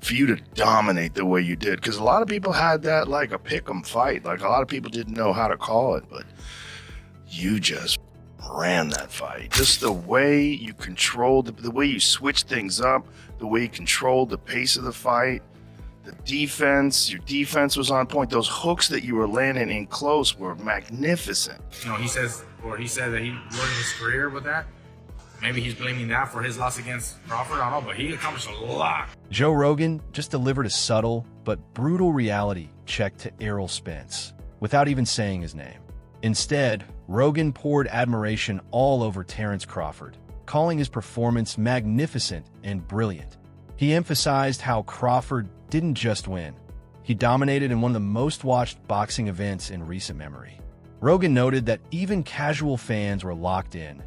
for you to dominate the way you did, because a lot of people had that like a pick 'em fight. Like a lot of people didn't know how to call it, but you just ran that fight. Just the way you controlled, the way you switched things up, the way you controlled the pace of the fight, the defense. Your defense was on point. Those hooks that you were landing in close were magnificent. You know, he said that he ruined his career with that. Maybe he's blaming that for his loss against Crawford. I don't know, but he accomplished a lot. Joe Rogan just delivered a subtle but brutal reality check to Errol Spence without even saying his name. Instead, Rogan poured admiration all over Terence Crawford, calling his performance magnificent and brilliant. He emphasized how Crawford didn't just win. He dominated in one of the most watched boxing events in recent memory. Rogan noted that even casual fans were locked in,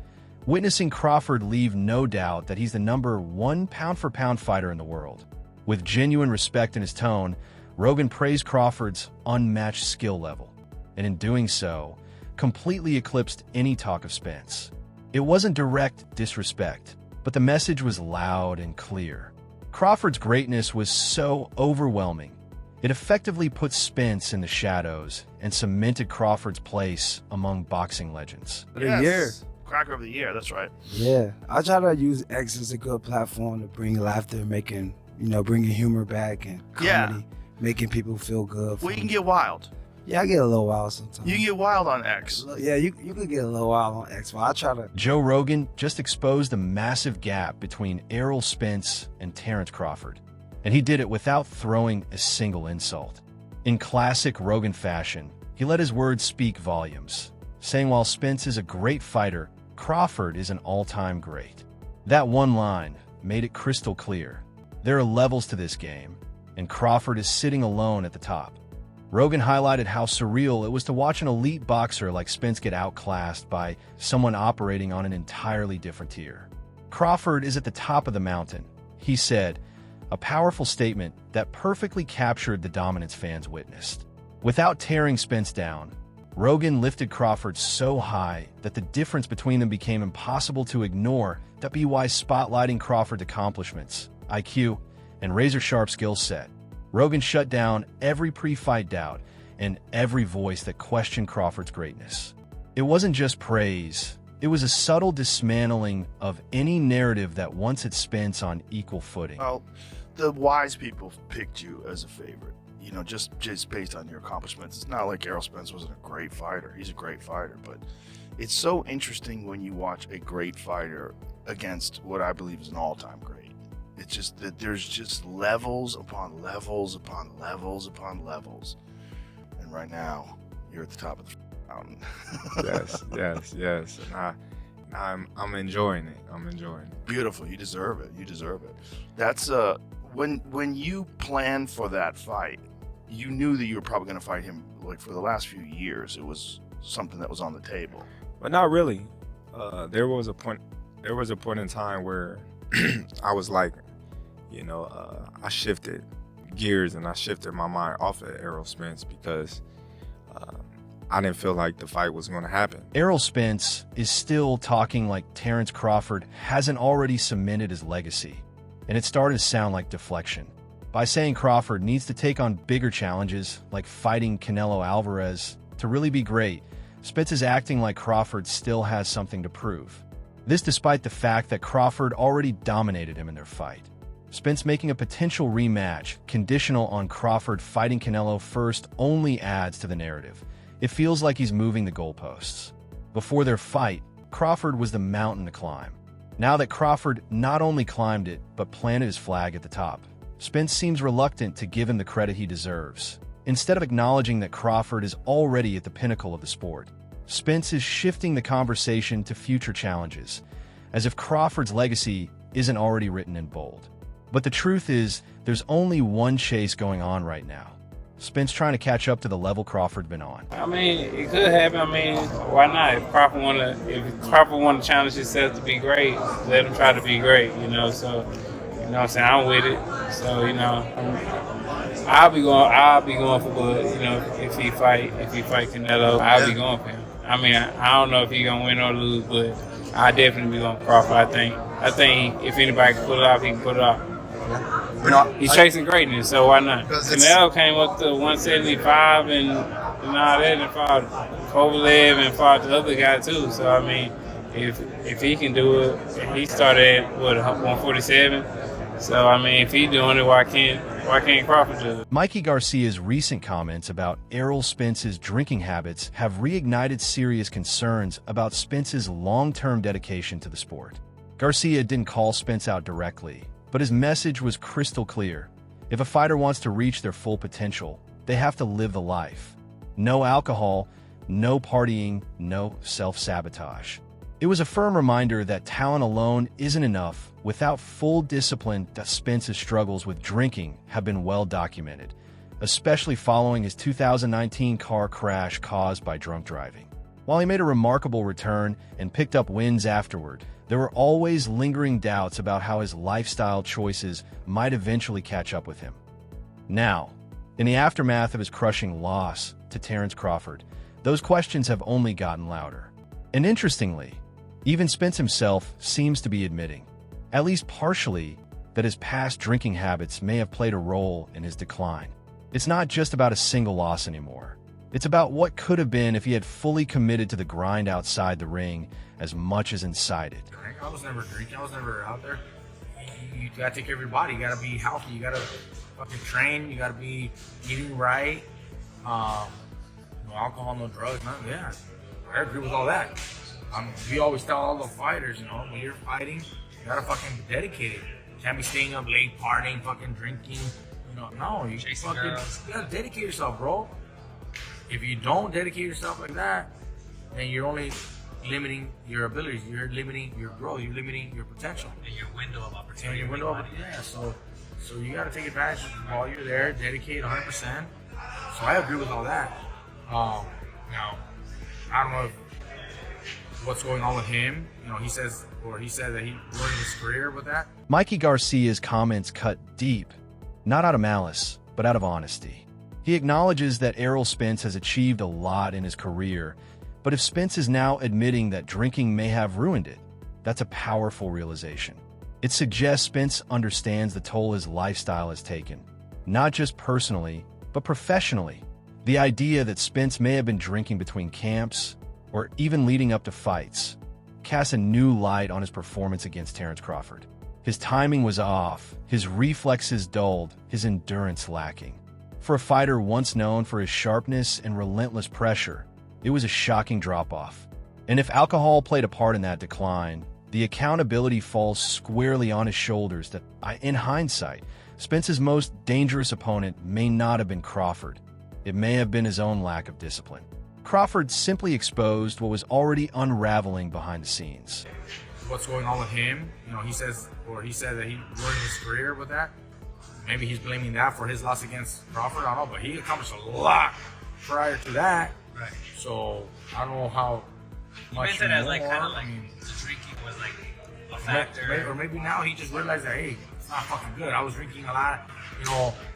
witnessing Crawford leave no doubt that he's the #1 pound-for-pound fighter in the world. With genuine respect in his tone, Rogan praised Crawford's unmatched skill level, and in doing so, completely eclipsed any talk of Spence. It wasn't direct disrespect, but the message was loud and clear. Crawford's greatness was so overwhelming, it effectively put Spence in the shadows and cemented Crawford's place among boxing legends. Yes. Cracker of the year, that's right. Yeah, I try to use X as a good platform to bring laughter, bringing humor back and comedy, making people feel good. Well, you can get wild. Yeah, I get a little wild sometimes. You can get wild on X. Yeah, you could get a little wild on X, but I try to. Joe Rogan just exposed the massive gap between Errol Spence and Terence Crawford, and he did it without throwing a single insult. In classic Rogan fashion, he let his words speak volumes, saying while Spence is a great fighter, Crawford is an all-time great. That one line made it crystal clear. There are levels to this game, and Crawford is sitting alone at the top. Rogan highlighted how surreal it was to watch an elite boxer like Spence get outclassed by someone operating on an entirely different tier. Crawford is at the top of the mountain, he said, a powerful statement that perfectly captured the dominance fans witnessed. Without tearing Spence down, Rogan lifted Crawford so high that the difference between them became impossible to ignore. That be why spotlighting Crawford's accomplishments, IQ, and razor-sharp skill set, Rogan shut down every pre-fight doubt and every voice that questioned Crawford's greatness. It wasn't just praise, it was a subtle dismantling of any narrative that once had Spence on equal footing. Well, the wise people picked you as a favorite. You know, just based on your accomplishments. It's not like Errol Spence wasn't a great fighter. He's a great fighter, but it's so interesting when you watch a great fighter against what I believe is an all-time great. It's just that there's just levels upon levels upon levels upon levels. And right now, you're at the top of the mountain. yes. And I'm enjoying it. I'm enjoying it. Beautiful. You deserve it. You deserve it. That's when you planned for that fight, you knew that you were probably going to fight him. Like for the last few years, it was something that was on the table. But not really. There was a point in time where I was like, I shifted gears and I shifted my mind off of Errol Spence because I didn't feel like the fight was going to happen. Errol Spence is still talking like Terence Crawford hasn't already cemented his legacy, and it started to sound like deflection. By saying Crawford needs to take on bigger challenges like fighting Canelo Alvarez to really be great, Spence is acting like Crawford still has something to prove. This despite the fact that Crawford already dominated him in their fight. Spence making a potential rematch conditional on Crawford fighting Canelo first only adds to the narrative. It feels like he's moving the goalposts. Before their fight, Crawford was the mountain to climb. Now that Crawford not only climbed it, but planted his flag at the top, Spence seems reluctant to give him the credit he deserves. Instead of acknowledging that Crawford is already at the pinnacle of the sport, Spence is shifting the conversation to future challenges, as if Crawford's legacy isn't already written in bold. But the truth is, there's only one chase going on right now. Spence trying to catch up to the level Crawford's been on. I mean, it could happen. I mean, why not? If Crawford want to challenge himself to be great, let him try to be great, So, what I'm saying, I'm with it. So, I'll be going for Bud. If he fight Canelo, I'll be going for him. I mean, I don't know if he's gonna win or lose, but I definitely be going for Crawford. I think if anybody can pull it off, he can pull it off. He's chasing greatness, so why not? Canelo came up to 175 and all that, and fought Kovalev and fought the other guy too. So I mean, if he can do it, he started at 147. So I mean, if he's doing it, why can't Crawford do it? Mikey Garcia's recent comments about Errol Spence's drinking habits have reignited serious concerns about Spence's long-term dedication to the sport. Garcia didn't call Spence out directly, but his message was crystal clear. If a fighter wants to reach their full potential, they have to live the life. No alcohol, no partying, no self-sabotage. It was a firm reminder that talent alone isn't enough. Without full discipline, Spence's struggles with drinking have been well documented, especially following his 2019 car crash caused by drunk driving. While he made a remarkable return and picked up wins afterward, there were always lingering doubts about how his lifestyle choices might eventually catch up with him. Now, in the aftermath of his crushing loss to Terence Crawford, those questions have only gotten louder. And interestingly, even Spence himself seems to be admitting, at least partially, that his past drinking habits may have played a role in his decline. It's not just about a single loss anymore. It's about what could have been if he had fully committed to the grind outside the ring as much as inside it. I was never drinking. I was never out there. You gotta take care of your body. You gotta be healthy. You gotta fucking train. You gotta be eating right. No alcohol, no drugs. Yeah, I agree with all that. We always tell all the fighters, when you're fighting, you gotta fucking dedicate it. You can't be staying up late, partying, fucking drinking. No, you gotta dedicate yourself, bro. If you don't dedicate yourself like that, then you're only limiting your abilities. You're limiting your growth. You're limiting your potential. And your window of opportunity. Yeah. So you gotta take advantage while you're there. Dedicate 100%. So I agree with all that. Now, I don't know what's going on with him. He said that he ruined his career with that. Mikey Garcia's comments cut deep, not out of malice, but out of honesty. He acknowledges that Errol Spence has achieved a lot in his career, but if Spence is now admitting that drinking may have ruined it, that's a powerful realization. It suggests Spence understands the toll his lifestyle has taken, not just personally, but professionally. The idea that Spence may have been drinking between camps, or even leading up to fights, casts a new light on his performance against Terence Crawford. His timing was off, his reflexes dulled, his endurance lacking. For a fighter once known for his sharpness and relentless pressure, it was a shocking drop-off. And if alcohol played a part in that decline, the accountability falls squarely on his shoulders that, in hindsight, Spence's most dangerous opponent may not have been Crawford. It may have been his own lack of discipline. Crawford simply exposed what was already unraveling behind the scenes. What's going on with him? He said that he ruined his career with that. Maybe he's blaming that for his loss against Crawford. I don't know, but he accomplished a lot prior to that. Right. So I don't know how much He meant it as more. the drinking was like a factor. Or maybe now he just realized that, hey, it's not fucking good. I was drinking a lot,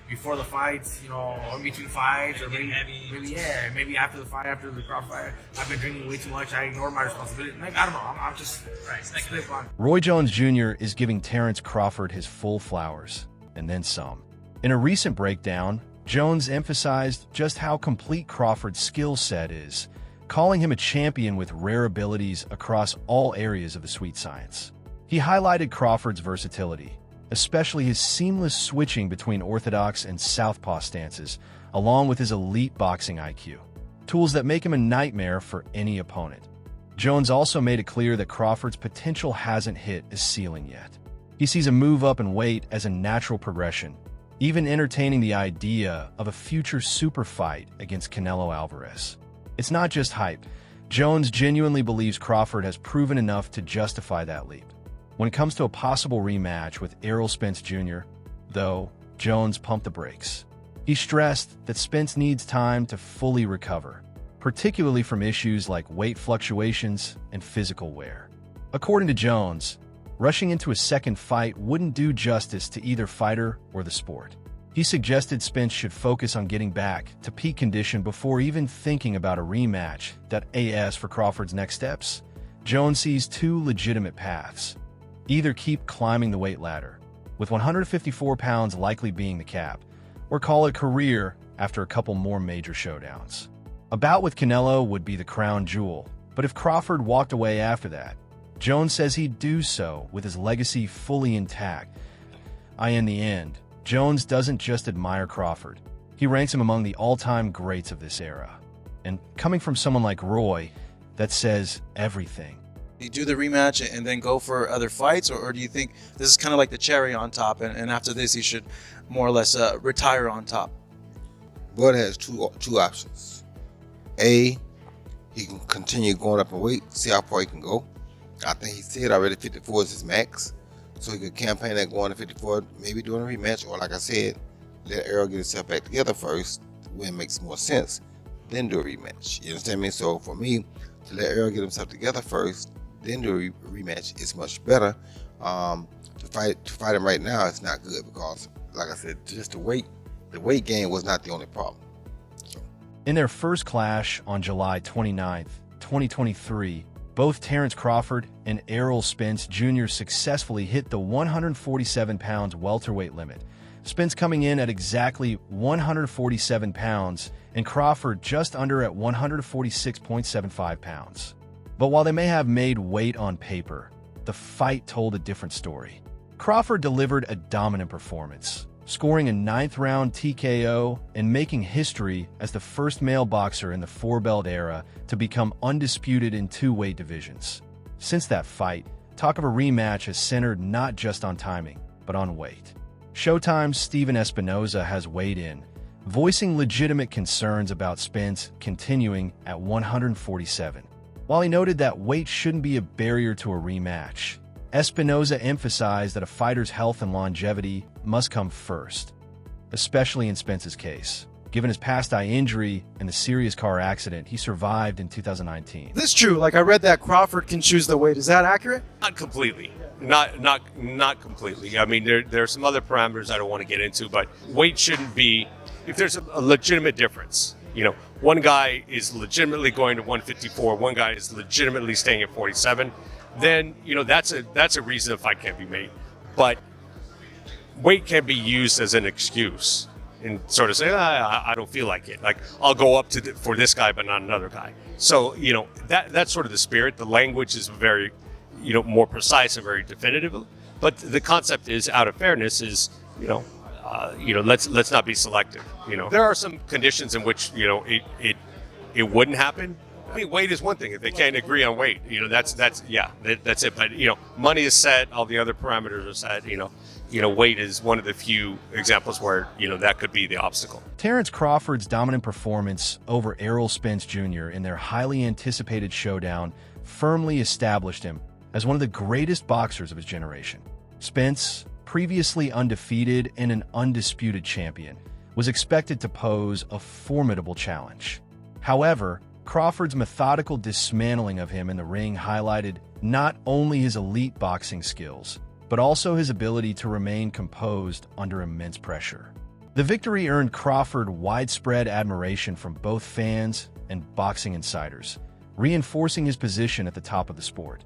before the fights, or in between fights, or maybe after the fight, after the Crawford fight, I've been drinking way too much. I ignored my responsibility. Maybe, I don't know. I'm just slip on. Roy Jones Jr. is giving Terence Crawford his full flowers, and then some. In a recent breakdown, Jones emphasized just how complete Crawford's skill set is, calling him a champion with rare abilities across all areas of the sweet science. He highlighted Crawford's versatility, especially his seamless switching between orthodox and southpaw stances, along with his elite boxing IQ, tools that make him a nightmare for any opponent. Jones also made it clear that Crawford's potential hasn't hit a ceiling yet. He sees a move up in weight as a natural progression, even entertaining the idea of a future super fight against Canelo Alvarez. It's not just hype. Jones genuinely believes Crawford has proven enough to justify that leap. When it comes to a possible rematch with Errol Spence Jr., though, Jones pumped the brakes. He stressed that Spence needs time to fully recover, particularly from issues like weight fluctuations and physical wear. According to Jones, rushing into a second fight wouldn't do justice to either fighter or the sport. He suggested Spence should focus on getting back to peak condition before even thinking about a rematch. As for Crawford's next steps, Jones sees two legitimate paths. Either keep climbing the weight ladder, with 154 pounds likely being the cap, or call it career after a couple more major showdowns. A bout with Canelo would be the crown jewel, but if Crawford walked away after that, Jones says he'd do so with his legacy fully intact. In the end, Jones doesn't just admire Crawford. He ranks him among the all-time greats of this era. And coming from someone like Roy, that says everything. Do you do the rematch and then go for other fights, or do you think this is kind of like the cherry on top, and after this he should more or less retire on top? Bud has two options. A, he can continue going up in weight, see how far he can go. I think he said already 54 is his max, so he could campaign that going to 54, maybe doing a rematch, or like I said, let Errol get himself back together first when it makes more sense, then do a rematch. You understand me? So for me, to let Errol get himself together first, then do a rematch is much better. To fight him right now, it's not good because, like I said, just the weight gain was not the only problem. In their first clash on July 29, 2023, both Terence Crawford and Errol Spence Jr. successfully hit the 147 pounds welterweight limit. Spence coming in at exactly 147 pounds and Crawford just under at 146.75 pounds. But while they may have made weight on paper, the fight told a different story. Crawford delivered a dominant performance, scoring a 9th-round TKO and making history as the first male boxer in the four-belt era to become undisputed in two weight divisions. Since that fight, talk of a rematch has centered not just on timing, but on weight. Showtime's Steven Espinoza has weighed in, voicing legitimate concerns about Spence continuing at 147. While he noted that weight shouldn't be a barrier to a rematch, Espinoza emphasized that a fighter's health and longevity must come first, especially in Spence's case, given his past eye injury and the serious car accident he survived in 2019. This is true. Like, I read that Crawford can choose the weight. Is that accurate? Not completely. Not completely. I mean, there are some other parameters I don't want to get into, but weight shouldn't be, if there's a legitimate difference. You know, one guy is legitimately going to 154, one guy is legitimately staying at 47, then, you know, that's a reason a fight can't be made. But weight can be used as an excuse and sort of say, I don't feel like it. Like, I'll go up for this guy, but not another guy. So, you know, that's sort of the spirit. The language is very, you know, more precise and very definitive. But the concept is, out of fairness, is, let's not be selective. You know, there are some conditions in which, you know, it wouldn't happen. I mean, weight is one thing. If they can't agree on weight, you know, that's it. But, you know, money is set, all the other parameters are set. You know, weight is one of the few examples where, you know, that could be the obstacle. Terence Crawford's dominant performance over Errol Spence Jr. in their highly anticipated showdown firmly established him as one of the greatest boxers of his generation. Spence, previously undefeated and an undisputed champion, was expected to pose a formidable challenge. However, Crawford's methodical dismantling of him in the ring highlighted not only his elite boxing skills, but also his ability to remain composed under immense pressure. The victory earned Crawford widespread admiration from both fans and boxing insiders, reinforcing his position at the top of the sport.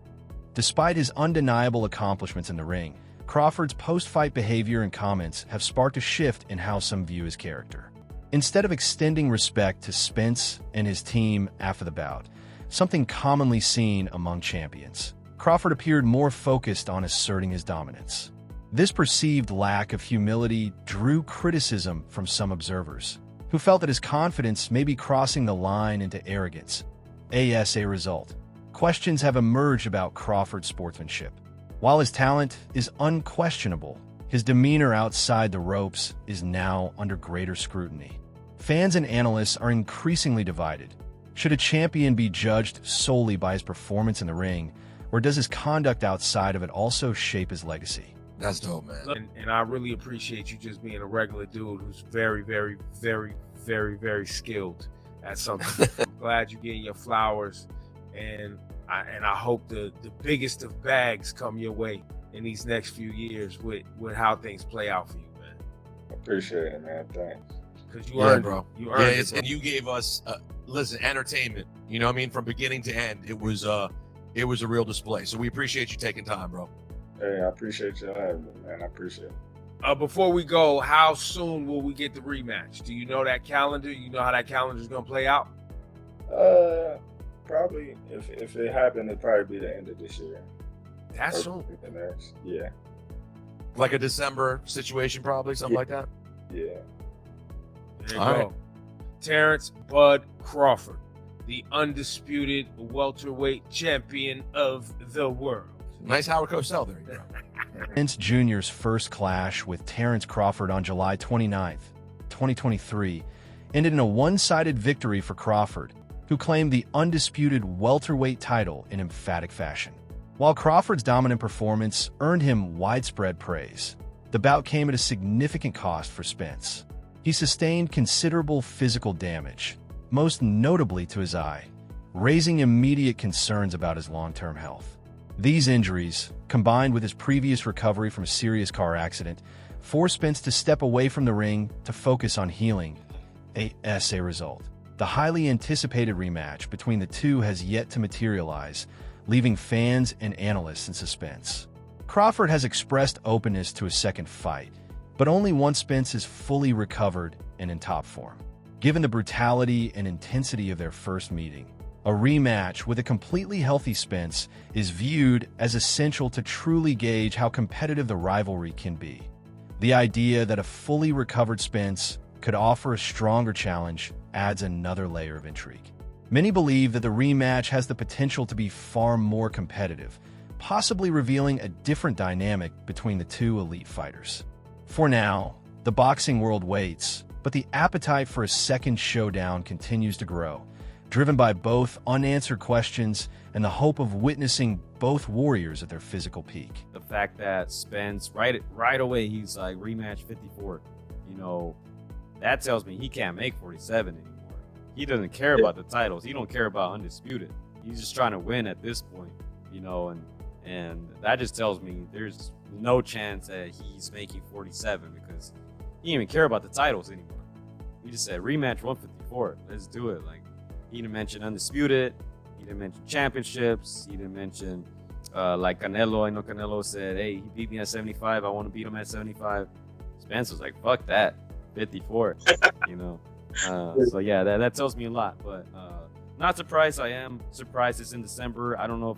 Despite his undeniable accomplishments in the ring, Crawford's post-fight behavior and comments have sparked a shift in how some view his character. Instead of extending respect to Spence and his team after the bout, something commonly seen among champions, Crawford appeared more focused on asserting his dominance. This perceived lack of humility drew criticism from some observers, who felt that his confidence may be crossing the line into arrogance. As a result, questions have emerged about Crawford's sportsmanship. While his talent is unquestionable, his demeanor outside the ropes is now under greater scrutiny. Fans and analysts are increasingly divided. Should a champion be judged solely by his performance in the ring, or does his conduct outside of it also shape his legacy? That's dope, man. And I really appreciate you just being a regular dude who's very, very, very, very, very skilled at something. I'm glad you're getting your flowers, and I hope the biggest of bags come your way in these next few years with how things play out for you, man. Appreciate it, man. Thanks. Because you earned, bro. You earned it, bro. And you gave us, entertainment. You know what I mean? From beginning to end, it was a real display. So we appreciate you taking time, bro. Hey, I appreciate you having me, man. I appreciate it. Before we go, how soon will we get the rematch? Do you know that calendar? You know how that calendar is gonna play out? Probably if it happened, it'd probably be the end of this year. That's soon. The next, yeah. Like a December situation, probably something like that. Yeah. There you All go. right. Terence Bud Crawford, the undisputed welterweight champion of the world. Nice Howard Cosell there. You go. Spence Jr.'s first clash with Terence Crawford on July 29th, 2023, ended in a one-sided victory for Crawford, who claimed the undisputed welterweight title in emphatic fashion. While Crawford's dominant performance earned him widespread praise, the bout came at a significant cost for Spence. He sustained considerable physical damage, most notably to his eye, raising immediate concerns about his long-term health. These injuries, combined with his previous recovery from a serious car accident, forced Spence to step away from the ring to focus on healing. As a result, the highly anticipated rematch between the two has yet to materialize, leaving fans and analysts in suspense. Crawford has expressed openness to a second fight, but only once Spence is fully recovered and in top form. Given the brutality and intensity of their first meeting, a rematch with a completely healthy Spence is viewed as essential to truly gauge how competitive the rivalry can be. The idea that a fully recovered Spence could offer a stronger challenge adds another layer of intrigue. Many believe that the rematch has the potential to be far more competitive, possibly revealing a different dynamic between the two elite fighters. For now, the boxing world waits, but the appetite for a second showdown continues to grow, driven by both unanswered questions and the hope of witnessing both warriors at their physical peak. The fact that Spence, right away, he's like, rematch 54, that tells me he can't make 47 anymore. He doesn't care about the titles. He don't care about undisputed. He's just trying to win at this point, and that just tells me there's no chance that he's making 47 because he didn't even care about the titles anymore. He just said rematch 154. Let's do it. Like, he didn't mention undisputed. He didn't mention championships. He didn't mention like Canelo. I know Canelo said, hey, he beat me at 75. I want to beat him at 75. Spence was like, fuck that, 54. So yeah, that tells me a lot. But not surprised. I am surprised it's in December. I don't know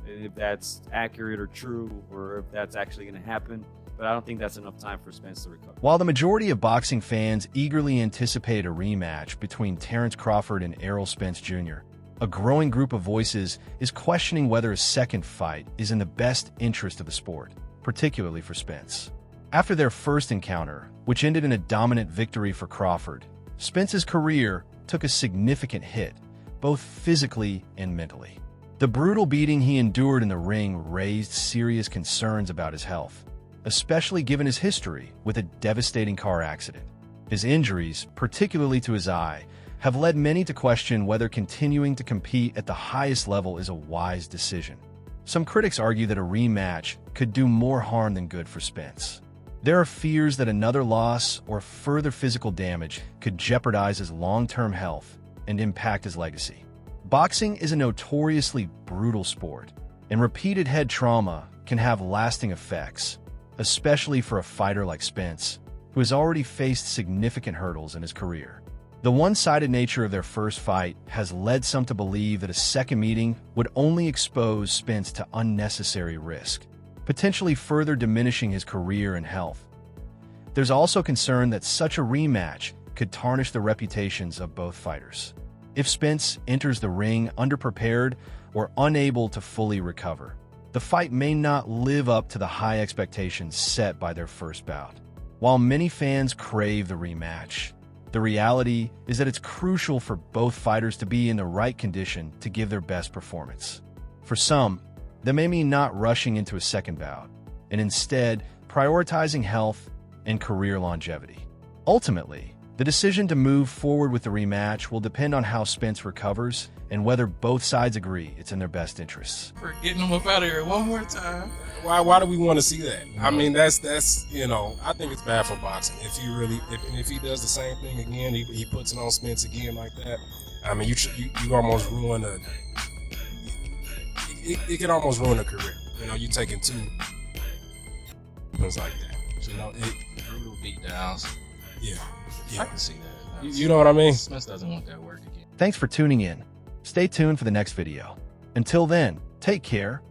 if that's accurate or true, or if that's actually going to happen. But I don't think that's enough time for Spence to recover. While the majority of boxing fans eagerly anticipate a rematch between Terence Crawford and Errol Spence Jr., a growing group of voices is questioning whether a second fight is in the best interest of the sport, particularly for Spence. After their first encounter, which ended in a dominant victory for Crawford, Spence's career took a significant hit, both physically and mentally. The brutal beating he endured in the ring raised serious concerns about his health, especially given his history with a devastating car accident. His injuries, particularly to his eye, have led many to question whether continuing to compete at the highest level is a wise decision. Some critics argue that a rematch could do more harm than good for Spence. There are fears that another loss or further physical damage could jeopardize his long-term health and impact his legacy. Boxing is a notoriously brutal sport, and repeated head trauma can have lasting effects, especially for a fighter like Spence, who has already faced significant hurdles in his career. The one-sided nature of their first fight has led some to believe that a second meeting would only expose Spence to unnecessary risk, potentially further diminishing his career and health. There's also concern that such a rematch could tarnish the reputations of both fighters. If Spence enters the ring underprepared or unable to fully recover, the fight may not live up to the high expectations set by their first bout. While many fans crave the rematch, the reality is that it's crucial for both fighters to be in the right condition to give their best performance. For some, that may mean not rushing into a second bout, and instead prioritizing health and career longevity. Ultimately, the decision to move forward with the rematch will depend on how Spence recovers and whether both sides agree it's in their best interests. We're getting him up out of here one more time. Why do we want to see that? I mean, that's I think it's bad for boxing. If he does the same thing again, he puts it on Spence again like that. I mean, you almost ruin it could almost ruin a career. You're taking two happens like that. You know, brutal beatdowns. Yeah. I can see that. You know what I mean? Spence doesn't want that work again. Thanks for tuning in. Stay tuned for the next video. Until then, take care